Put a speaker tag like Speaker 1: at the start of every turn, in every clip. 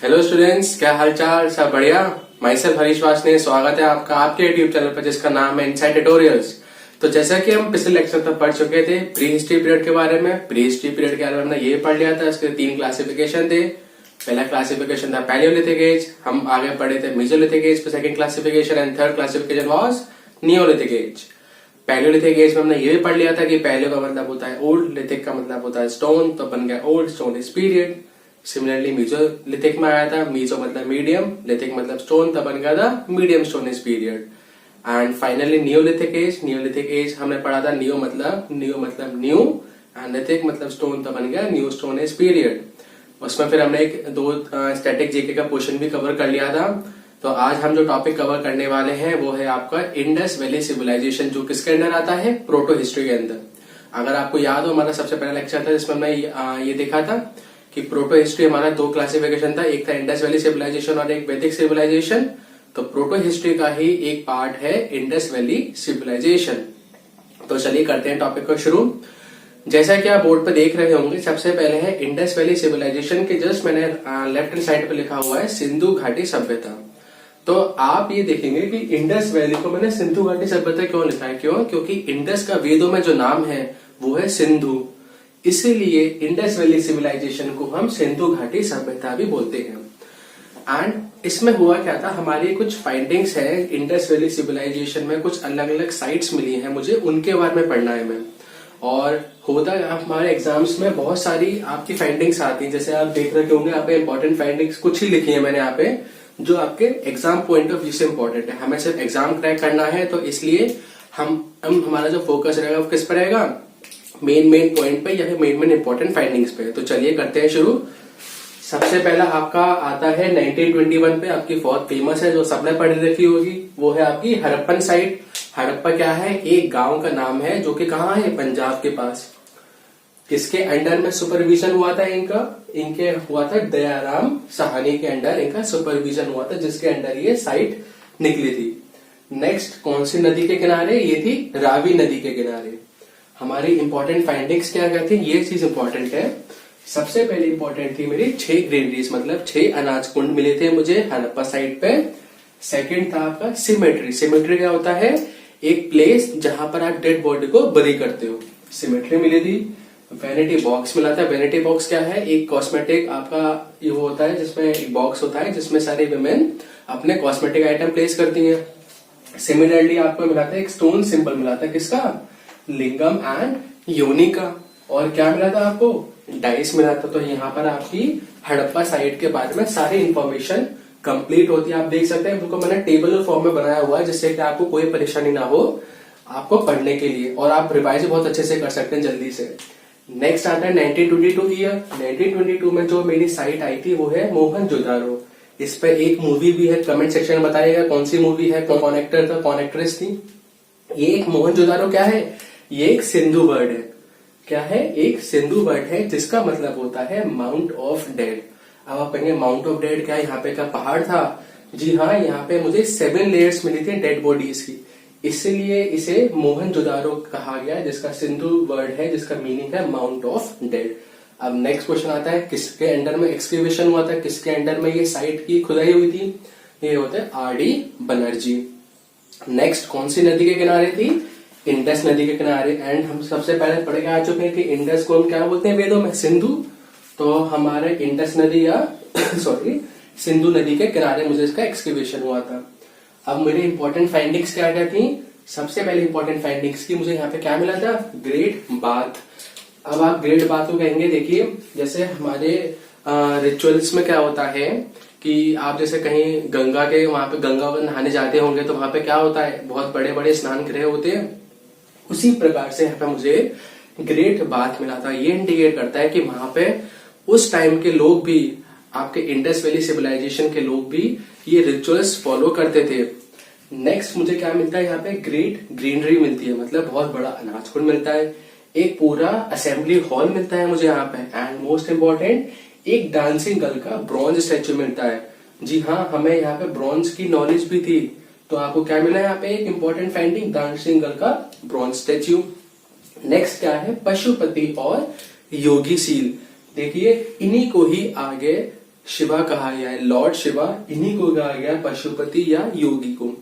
Speaker 1: Hello students, क्या हालचाल? सब बढ़िया। माई सेल्फ हरीश वासने, स्वागत है आपका आपके यूट्यूब चैनल पर जिसका नाम है इनसाइट ट्यूटोरियल्स। तो जैसा कि हम पिछले लेक्चर तक पढ़ चुके थे प्री हिस्ट्री पीरियड के बारे में। प्री हिस्ट्री पीरियड के बारे में हमने ये पढ़ लिया था, इसके 3 क्लासिफिकेशन थे। पहला क्लासिफिकेशन था पैलियोलिथिक एज, हम आगे पढ़े थे मेसोलिथिक एज पे second classification, and third classification was neolithic age. Palaeolithic age में हमने ये भी पढ़ लिया था कि पैलियो का मतलब होता है ओल्ड, लिथिक का मतलब होता है स्टोन, तो बन गया old stone is period. Similarly mesolithic में आया था, मीजो मतलब मीडियम, लिथिक मतलब स्टोन, तब बन गया था medium stone is period. And finally neolithic age, neolithic age हमने पढ़ा था न्यू मतलब न्यू एंड लिथिक मतलब स्टोन, तब बन गया न्यू स्टोन एज पीरियड। उसमें फिर हमने दो स्टैटिक जीके का क्वेश्चन भी कवर कर लिया था। तो आज हम जो टॉपिक कवर करने वाले हैं वो है आपका इंडस वैली सिविलाइजेशन, जो किसके अंदर आता है? प्रोटो हिस्ट्री के अंदर। अगर आपको याद हो, हमारा सबसे पहला लेक्चर था जिसमें हमने ये देखा था कि प्रोटो हिस्ट्री हमारा 2 क्लासिफिकेशन था, एक था इंडस वैली सिविलाइजेशन और एक वैदिक सिविलाइजेशन। तो प्रोटो हिस्ट्री का ही एक पार्ट है इंडस वैली सिविलाइजेशन। तो चलिए करते हैं टॉपिक को शुरू। जैसा कि आप बोर्ड पे देख रहे होंगे, सबसे पहले है इंडस वैली सिविलाइजेशन के जस्ट मैंने लेफ्ट हैंड साइड पे लिखा हुआ है सिंधु घाटी सभ्यता। तो आप ये देखेंगे कि इंडस वैली को मैंने सिंधु घाटी सभ्यता क्यों लिखा है? क्यों? क्योंकि इंडस का वेदों में जो नाम है वो है सिंधु, इसीलिए इंडस वैली सिविलाइजेशन को हम सिंधु घाटी सभ्यता भी बोलते हैं। एंड इसमें हुआ क्या था, हमारी कुछ फाइंडिंग्स है इंडस वैली सिविलाइजेशन में, कुछ अलग अलग साइट्स मिली हैं मुझे, उनके बारे में पढ़ना है मैं। और होता है हमारे एग्जाम्स में बहुत सारी आपकी फाइंडिंग्स आती हैं, जैसे आप देख रहे होंगे यहाँ पे इंपॉर्टेंट फाइंडिंग्स कुछ ही लिखी है मैंने यहाँ पे, जो आपके एग्जाम पॉइंट ऑफ व्यू से इंपॉर्टेंट है। हमें सिर्फ एग्जाम क्रैक करना है, तो इसलिए हम हमारा जो फोकस रहेगा वो किस पर रहेगा? मेन पॉइंट पे या फिर मेन इंपॉर्टेंट फाइंडिंग्स पे। तो चलिए करते हैं शुरू। सबसे पहला आपका आता है 1921 पे, आपकी बहुत फेमस है, जो सबने पढ़ रखी होगी, वो है आपकी हड़प्पन साइट। हड़प्पा क्या है? एक गांव का नाम है जो कि कहाँ है? पंजाब के पास। किसके अंडर में सुपरविजन हुआ था इनके हुआ था दयाराम साहनी के अंडर इनका सुपरविजन हुआ था, जिसके अंडर ये साइट निकली थी। नेक्स्ट कौन सी नदी के किनारे? ये थी रावी नदी के किनारे। हमारी इंपॉर्टेंट फाइंडिंग्स क्या क्या थी, ये चीज इंपॉर्टेंट है। सबसे पहले इंपॉर्टेंट थी मेरी 6 ग्रेनरीज, मतलब 6 अनाज कुंड मिले थे मुझे हड़प्पा साइट पे। सेकंड था आपका सिमेट्री। सिमेट्री क्या होता है? एक प्लेस जहां पर आप डेड बॉडी को बरी करते हो, सिमेट्री मिली थी। वैनिटी बॉक्स मिला था। वैनिटी बॉक्स क्या है? एक कॉस्मेटिक आपका ये वो होता है जिसमें एक बॉक्स होता है जिसमें सारी वुमेन अपने कॉस्मेटिक आइटम प्लेस करती हैं। सिमिलरली आपको मिला था एक स्टोन सिंबल मिला था, किसका? लिंगम एंड योनि का। और क्या मिला था आपको? डाइस मिला था। तो यहाँ पर आपकी हड़प्पा साइट के बारे में सारी इंफॉर्मेशन कंप्लीट होती है। आप देख सकते हैं बिल्कुल मैंने टेबल फॉर्म में बनाया हुआ है, जिससे कि आपको कोई परेशानी ना हो आपको पढ़ने के लिए, और आप रिवाइज बहुत अच्छे से कर सकते हैं जल्दी से। नेक्स्ट आता है 1922 ईयर। 1922 में जो मेरी साइट आई थी वो है मोहनजोदारो। इस पर एक मूवी भी है, कमेंट सेक्शन में बताइएगा कौन सी मूवी है, कौन एक्टर था, कौन एक्ट्रेस थी। ये एक मोहनजोदारो क्या है? ये एक सिंधु वर्ड है। क्या है? एक सिंधु वर्ड है जिसका मतलब होता है माउंट ऑफ डेड। अब आप कहेंगे माउंट ऑफ डेड क्या? यहाँ पे का पहाड़ था? जी हाँ, यहाँ पे मुझे 7 लेयर्स मिली थी डेड बॉडीज की, इसलिए इसे मोहनजोदारो कहा गया, जिसका सिंधु वर्ड है जिसका मीनिंग है माउंट ऑफ डेड। अब नेक्स्ट क्वेश्चन आता है किसके अंडर में एक्सकेवेशन हुआ था, किसके अंडर में ये साइट की खुदाई हुई थी? ये होते हैं आरडी बनर्जी। नेक्स्ट कौन सी नदी के किनारे थी? इंडस नदी के किनारे। एंड हम सबसे पहले पढ़ के आ चुके हैं कि इंडस को हम क्या बोलते हैं वेदों में? सिंधु। तो हमारे इंडस नदी या सॉरी सिंधु नदी के किनारे मुझे इसका एक्सकेवेशन हुआ था। अब मेरी इंपॉर्टेंट फाइंडिंग्स क्या क्या थी? सबसे पहले इंपॉर्टेंट फाइंडिंग्स की मुझे यहाँ पे क्या मिला था? Great bath. अब आप ग्रेट बाथ को कहेंगे, देखिए जैसे हमारे रिचुअल्स में क्या होता है कि आप जैसे कहीं गंगा के वहां पे गंगा में नहाने जाते होंगे, तो वहां पे क्या होता है? बहुत बड़े बड़े स्नान गृह होते हैं। उसी प्रकार से यहाँ पे मुझे ग्रेट बाथ मिला था। ये इंडिकेट करता है कि वहां पे उस टाइम के लोग भी, आपके इंडस वैली सिविलाइजेशन के लोग भी ये रिचुअल्स फॉलो करते थे। नेक्स्ट मुझे क्या मिलता है? यहाँ पे ग्रेट ग्रीनरी मिलती है, मतलब बहुत बड़ा अनाज कुंड मिलता है। एक पूरा असेंबली हॉल मिलता है मुझे यहाँ पे। एंड मोस्ट इम्पोर्टेंट एक डांसिंग गर्ल का ब्रॉन्ज स्टैचू मिलता है। जी हाँ, हमें यहाँ पे ब्रॉन्ज की नॉलेज भी थी। तो आपको क्या मिला यहाँ पे? एक इंपॉर्टेंट फाइंडिंग, डांसिंग गर्ल का ब्रॉन्ज स्टैच्यू। नेक्स्ट क्या है? पशुपति और योगी सील। देखिए इन्हीं को ही आगे शिवा कहा गया है, लॉर्ड शिवा, इन्हीं को कहा गया पशुपति या योगी को।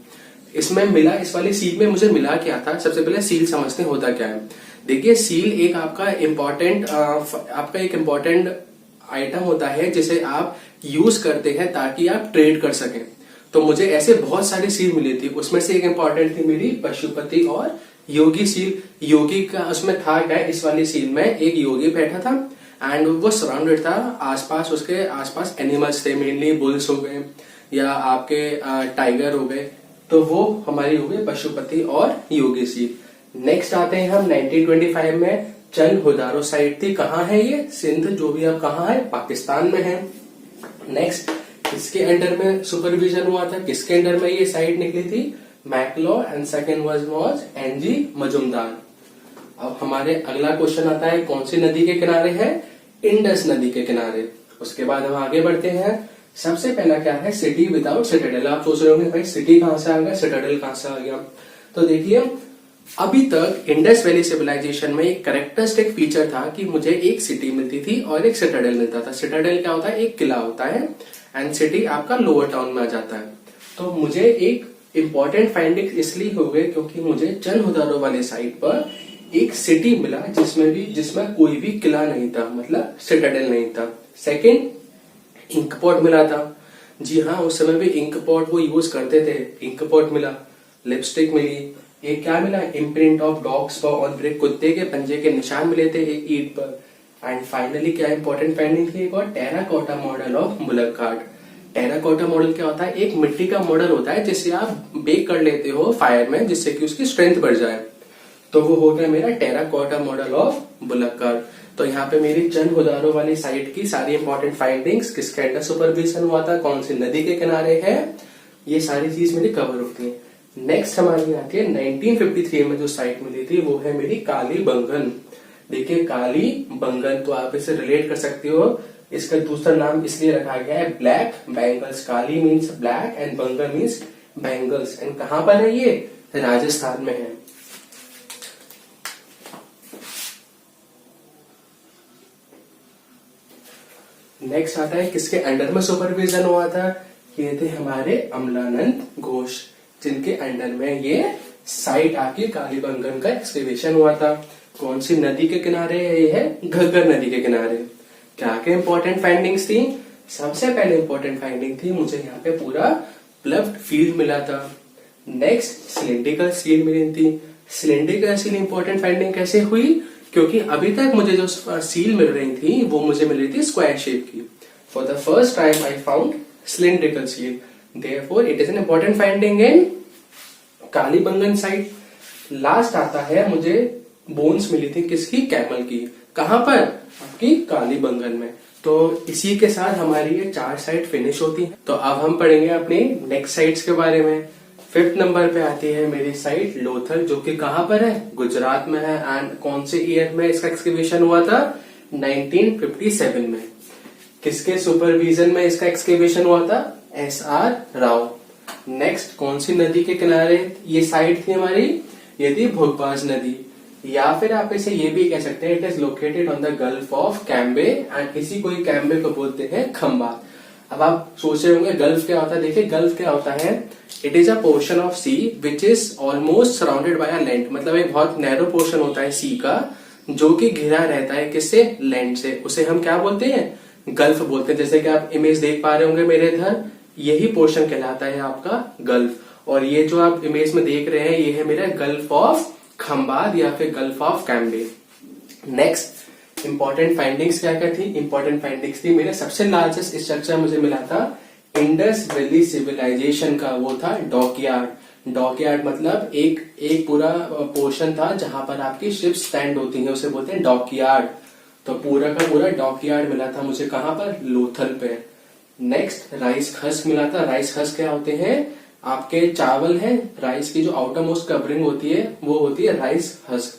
Speaker 1: इसमें मिला, इस वाली सील में मुझे मिला क्या था, सबसे पहले सील समझते हैं होता क्या है। देखिए सील एक आपका इम्पोर्टेंट आइटम होता है जिसे आप यूज करते हैं ताकि आप ट्रेड कर सकें। तो मुझे ऐसे बहुत सारी सील मिली थी, उसमें से एक इम्पोर्टेंट थी मेरी पशुपति और योगी सील। योगी का उसमें था क्या, इस वाली सील में एक योगी बैठा था एंड वो सराउंडेड था, आसपास उसके आसपास एनिमल्स थे, मेनली बुल्स हो गए या आपके टाइगर हो गए, तो वो हमारी हो गई पशुपति और योगी सील। नेक्स्ट आते हैं हम 1925 में, चल हुदारो साइट थी, कहाँ है ये, सिंध, जो भी अब कहाँ है, पाकिस्तान में है। नेक्स्ट किसके अंडर में सुपरविजन हुआ था, किसके अंडर में ये साइट निकली थी, मैकलो, and second was N G Majumdar. अब हमारे अगला क्वेश्चन आता है कौन सी नदी के किनारे है, इंडस नदी के किनारे। उसके बाद हम आगे बढ़ते हैं। सबसे पहला क्या है, सिटी विदाउट सिटाडेल। आप सोच रहे होंगे भाई सिटी कहां से आ गया, सिटाडेल कहां से आ गया। तो देखिए अभी तक इंडस वैली सिविलाइजेशन में एक कैरेक्टरिस्टिक फीचर था कि मुझे एक सिटी मिलती थी और एक सिटाडेल मिलता था। सिटाडेल क्या होता है, एक किला होता है, एंड सिटी आपका लोअर टाउन में आ जाता है। तो मुझे एक इंपॉर्टेंट फाइंडिंग इसलिए हो गए क्योंकि मुझे चल हुदारो वाले साइट पर एक सिटी मिला जिसमें कोई भी किला नहीं था, मतलब सिटाडेल नहीं था। सेकंड इंक पॉट मिला था, जी हाँ उस समय भी इंक पॉट वो यूज करते थे, इंक पॉट मिला। लिपस्टिक मिली, एक क्या मिला, इम्प्रिंट ऑफ डॉग्स पॉ ऑन ब्रेक, कुत्ते के पंजे के निशान मिले थे एक ईंट पर। एंड फाइनली क्या इंपॉर्टेंट फाइंडिंग थी, एक और terracotta model of bullock cart. Terracotta model क्या होता है, एक मिट्टी का मॉडल होता है जिसे आप बेक कर लेते हो फायर में जिससे कि उसकी स्ट्रेंथ बढ़ जाए। तो वो हो गया मेरा terracotta model of bullock cart. तो यहाँ पे मेरी चंद हुदारो वाली साइट की सारी इंपॉर्टेंट फाइंडिंग्स, किसके अंडर सुपरविजन हुआ था, कौन सी नदी के किनारे है, ये सारी चीज मेरी कवर होती है। नेक्स्ट हमारी आती है 1953 में जो साइट मिली थी वो है मेरी काली बंगन। देखिए काली बंगन, तो आप इसे रिलेट कर सकते हो, इसका दूसरा नाम इसलिए रखा गया है ब्लैक बैंगल्स। काली मीन्स ब्लैक एंड बंगन मीन्स बैंगल्स। एंड कहां पर है ये, राजस्थान में है। नेक्स्ट आता है किसके अंडर में सुपरविजन हुआ था, ये थे हमारे अमलानंद घोष, जिनके अंडर में ये साइट आके कालीबंगन का एक्सकवेशन हुआ था। कौन सी नदी के किनारे है, ये है घग्गर नदी के किनारे। क्या क्या इंपॉर्टेंट फाइंडिंग्स थी, सबसे पहले इंपॉर्टेंट फाइंडिंग थी मुझे यहाँ पे पूरा प्लफ्ड फील्ड मिला था। नेक्स्ट सिलिंड्रिकल सील मिली थी। सिलिंड्रिकल सील इंपॉर्टेंट फाइंडिंग कैसे हुई, क्योंकि अभी तक मुझे जो सील मिल रही थी वो मुझे मिल रही थी स्क्वायर शेप की। For the first time I found cylindrical seal, therefore it is an important finding in Kalibangan site. Last आता है मुझे बोन्स मिली थी किसकी, कैमल की। कहां पर, आपकी कालीबंगन में। तो इसी के साथ हमारी ये 4 साइट फिनिश होती है। तो अब हम पढ़ेंगे अपनी नेक्स्ट साइट्स के बारे में। 5th नंबर पे आती है मेरी साइट लोथल, जो कि कहां पर है, गुजरात में है। एंड कौन से ईयर में इसका एक्सकेवेशन हुआ था, 1957 में। किसके सुपरविजन में इसका एक्सकेवेशन हुआ था, SR राव। नेक्स्ट कौन सी नदी के किनारे ये साइट थी हमारी, ये थी भोगबाज नदी, या फिर आप इसे ये भी कह सकते हैं it is located on the gulf of Cambay, and इसी को कैम्बे को बोलते हैं खंबात। अब आप सोच रहे होंगे गल्फ क्या होता है, देखिए गल्फ क्या होता है, it is a portion of sea which is almost surrounded by a land, मतलब एक बहुत नैरो पोर्शन होता है सी का जो कि घिरा रहता है किससे, लैंड से। उसे हम क्या बोलते हैं, गल्फ बोलते हैं। जैसे कि आप इमेज देख पा रहे होंगे मेरे इधर, यही पोर्शन कहलाता है आपका गल्फ। और ये जो आप इमेज में देख रहे हैं ये है मेरा गल्फ ऑफ खंबात या फिर gulf of Cambay. Next important findings क्या क्या थी, इंपॉर्टेंट फाइंडिंग्स थी मेरे सबसे लार्जेस्ट स्ट्रक्चर मुझे मिला था इंडस वैली सिविलाइजेशन का, वो था डॉकयार्ड। डॉकयार्ड मतलब एक पूरा पोर्शन था जहां पर आपकी शिप स्टैंड होती है, उसे बोलते हैं डॉकयार्ड। तो पूरा का पूरा डॉकयार्ड मिला था मुझे, कहां पर, लोथल पे। नेक्स्ट राइस हस्क मिला था। राइस हस्क क्या होते हैं, आपके चावल है, राइस की जो आउटर मोस्ट कवरिंग होती है वो होती है rice husk.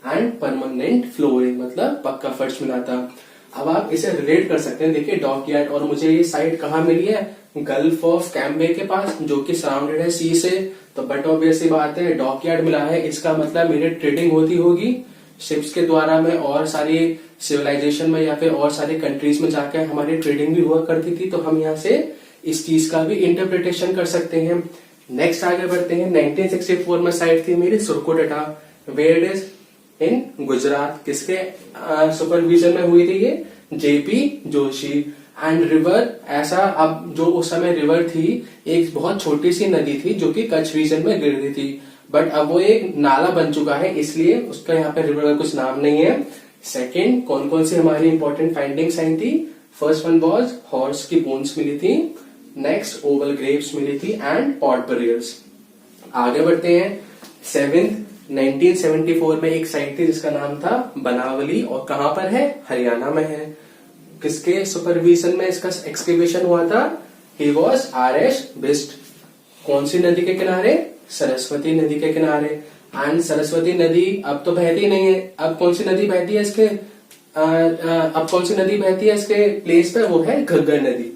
Speaker 1: And permanent flooring मतलब पक्का फर्श मिला था। अब आप इसे रिलेट कर सकते हैं, देखिए डॉकयार्ड, और मुझे ये साइट कहाँ मिली है, गल्फ ऑफ कैम्बे के पास, जो कि सराउंडेड है सी से। तो बट ऑब्वियस सी बात है डॉकयार्ड मिला है, इसका मतलब मेरी ट्रेडिंग होती होगी शिप्स के द्वारा में और सारी सिविलाइजेशन में या फिर और सारी कंट्रीज में जाकर हमारी ट्रेडिंग भी हुआ करती थी, तो हम यहाँ से इस चीज का भी इंटरप्रिटेशन कर सकते हैं। नेक्स्ट आगे बढ़ते हैं। 1964 में साइट थी मेरी Surkotada, where it is in Gujarat. किसके सुपरविजन में हुई थी ये? जेपी जोशी। एंड रिवर, ऐसा अब जो उस समय रिवर थी एक बहुत छोटी सी नदी थी जो कि कच्छ रीजन में गिर रही थी, बट अब वो एक नाला बन चुका है, इसलिए उसका यहाँ पे रिवर का कुछ नाम नहीं है। सेकेंड, कौन कौन सी हमारी इंपॉर्टेंट फाइंडिंग्स आई थी? फर्स्ट वन वॉज हॉर्स की बोन्स मिली थी, नेक्स्ट ओवल ग्रेव्स मिली थी एंड पॉट बरियर्स। आगे बढ़ते हैं। सेवेंथ, 1974 में एक साइट थी जिसका नाम था बनावली, और कहां पर है? हरियाणा में है। किसके सुपरविजन में इसका एक्सकेवेशन हुआ था? He was RS Bisht. कौन सी नदी के किनारे? सरस्वती नदी के किनारे। एंड सरस्वती नदी अब तो बहती नहीं है, अब कौन सी नदी बहती है इसके अब कौन सी नदी बहती है इसके प्लेस पे? वो है घग्गर नदी।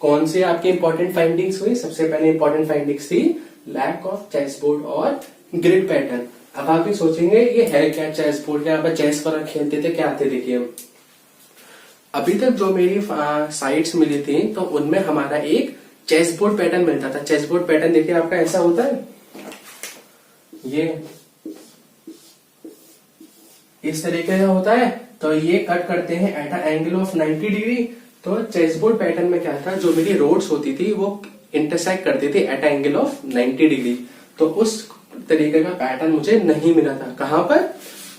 Speaker 1: कौन सी आपकी इंपॉर्टेंट फाइंडिंग्स हुई? सबसे पहले इंपॉर्टेंट फाइंडिंग्स थी लैक ऑफ चेस बोर्ड और ग्रिड पैटर्न। अब आप भी सोचेंगे ये है क्या चेस बोर्ड? यहाँ पर चेस पर खेलते थे, क्या आते? देखिए अभी तक जो मेरी साइट्स मिली थी तो उनमें हमारा एक चेस बोर्ड पैटर्न मिलता था। चेस बोर्ड पैटर्न देखिए आपका ऐसा होता है, ये इस तरीके का होता है, तो ये कट करते हैं at a angle of 90 degree. तो चेस बोर्ड पैटर्न में क्या था, जो मेरी रोड्स होती थी वो इंटरसेक्ट करती थी at a angle of 90 degree. तो उस तरीके का पैटर्न मुझे नहीं मिला था। कहां पर?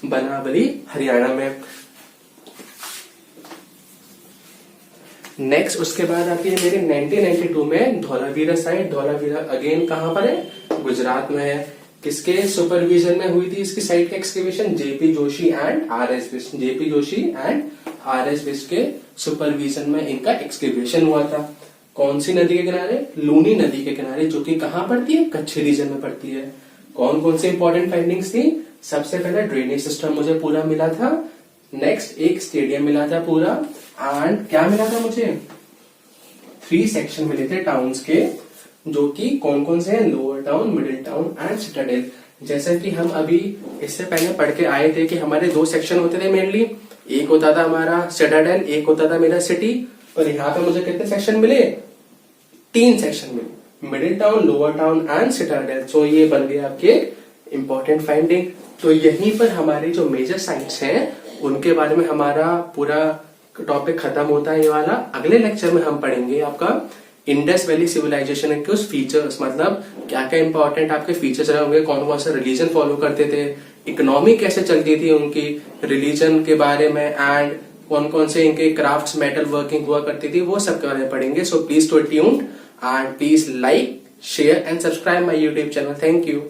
Speaker 1: बनावली, हरियाणा में। नेक्स्ट उसके बाद आती है मेरे 1992 में धौलावीरा साइट। धौलावीरा अगेन कहां पर है? गुजरात में है। किसके सुपरविजन में हुई थी इसकी साइट का excavation? JP Joshi and RS Bisht. JP Joshi and RS Bisht के सुपरविजन में इनका एक्सकेवेशन हुआ था। कौन सी नदी के किनारे? लूनी नदी के किनारे, जो कि कहां पड़ती है? कच्छ रीजन में पड़ती है। कौन कौन सी इंपॉर्टेंट फाइंडिंग्स थी? सबसे पहले ड्रेनेज सिस्टम मुझे पूरा मिला था, नेक्स्ट एक स्टेडियम मिला था पूरा, एंड क्या मिला था मुझे? 3 सेक्शन मिले थे टाउन्स के, जो कि कौन कौन से हैं? Lower town, middle town and Citadel. जैसा कि हम अभी इससे पहले पढ़ के आए थे कि हमारे 2 सेक्शन होते थे मेनली, एक होता था हमारा सिटाडेल, एक होता था मेरा सिटी। और यहाँ पे मुझे कितने सेक्शन मिले? 3 सेक्शन मिले, middle town, lower town and citadel. So ये बन गए आपके इंपॉर्टेंट फाइंडिंग। तो यहीं पर हमारे जो मेजर साइट्स हैं उनके बारे में हमारा पूरा टॉपिक खत्म होता है। ये वाला अगले लेक्चर में हम पढ़ेंगे आपका इंडस वैली सिविलाइजेशन के उस फीचर्स, मतलब क्या क्या इंपॉर्टेंट आपके फीचर्स रहे होंगे, कौन कौन सा रिलीजन फॉलो करते थे, इकोनॉमी कैसे चलती थी उनकी रिलीजन के बारे में, एंड कौन कौन से इनके क्राफ्ट्स, मेटल वर्किंग हुआ करती थी, वो सब के बारे में पढ़ेंगे। So please stay tuned and please like, share and subscribe my YouTube channel. Thank you.